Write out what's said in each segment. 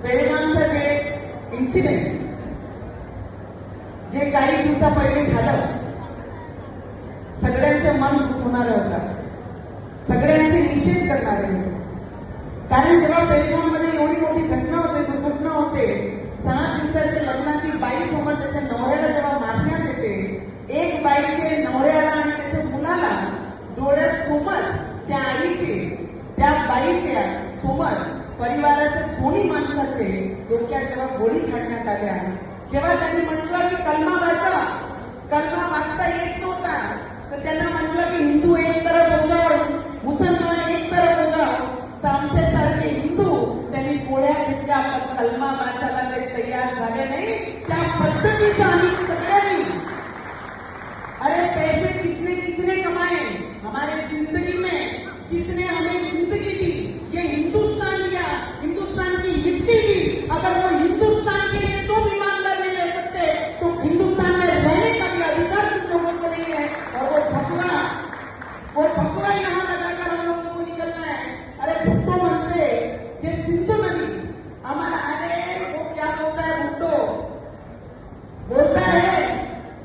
बेळगावचं जे इन्सिडेंट जे काही दिवसा पहिले झालं, सगळ्यांचं मन दुखवणारं होतं, सगळ्यांचे निषेध करणारे होते. कारण जेव्हा बेळगावमध्ये एवढी मोठी घटना होते, दुर्घटना होते, 6 दिवसाच्या लग्नाची बाईसोबत त्याच्या नवऱ्याला जेव्हा मारण्यात येते, एक बाईचे नवऱ्याला आणि त्याच्या मुलाला डोळ्यासमोर त्या आईचे, त्या बाईच्या सोबत परिवाराच्या दोन्ही माणसाचे डोक्यात जेव्हा गोळी झाडण्यात आल्या, जेव्हा त्यांनी म्हटलं की कलमा वाचा, कलमा वाचता येत नव्हता, तर त्यांना म्हटलं की हिंदू एक तरफ हो जाओ, मुसलमान एक तरफ हो जाओ, तर आमच्यासारखे हिंदू त्यांनी गोळ्या घेतल्या, पण कलमा वाचायला ते तयार झाले नाही. त्या पद्धतीचं आम्ही सगळ्यांनी, अरे पैसे किसने कितने कमाए हमारे जिंदगी में, जिसने हमें जिंदगी दी, ये हिंदुस्तान दिया, हिंदुस्तान की मिट्टी दी, अगर वो हिंदुस्तान के लिए तो ईमानदार नहीं रह सकते, तो हिंदुस्तान में रहने का भी अधिकार तुम लोगों को नहीं है. और वो फकवा यहाँ लगाकर हम लोगों को निकलना है. अरे भुट्टो मंत्री जे सिंधु नदी हमारा, अरे वो क्या बोलता है, भुट्टो बोलता है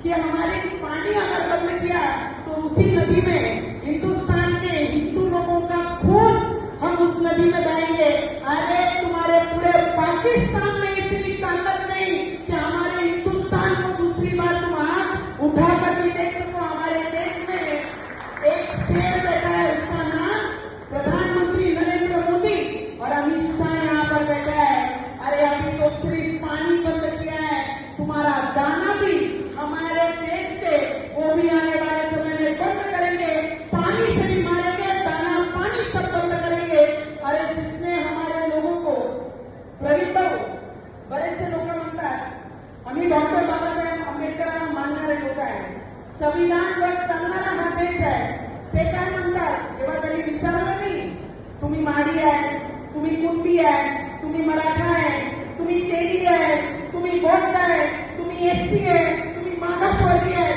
कि हमारे पानी अगर बंद किया तो उसी नदी में हिंदुस्तान के हिंदू लोगों का खून हम उस नदी में बहाएंगे. अरे तुम्हारे पूरे पाकिस्तान में इतनी ताकत नहीं कि हमारे हिंदुस्तान को दूसरी बार तुम हाथ उठाकर भी देख सको. हमारे देश में एक शेर बैठा है, उसका नाम प्रधानमंत्री नरेंद्र मोदी और अमित शाह यहाँ पर बैठा है. अरे अभी तो सिर्फ पानी बंद किया है, तुम्हारा दाना भी हमारे देश से वो भी आने वाले समय में बंद करेंगे. पानी से भी मारेंगे, दाना पानी सब बंद करेंगे. अरे जिसने हमारे लोगों को प्रवीण भाऊ, बरेचसे लोक म्हणतात आम्ही डॉक्टर बाबासाहेब आंबेडकरांना मानणारे लोक आहे, संविधानवर चालणारा हा देश आहे. ते काय म्हणतात, जेव्हा त्यांनी विचारलं नाही तुम्ही माडी आहे, तुम्ही कुणबी आहे, तुम्ही मराठा आहे, तुम्ही तेली आहे, तुम्ही बौद्ध आहे, तुम्ही एसटी आहे, तुम्ही मागासवर्गीय आहे,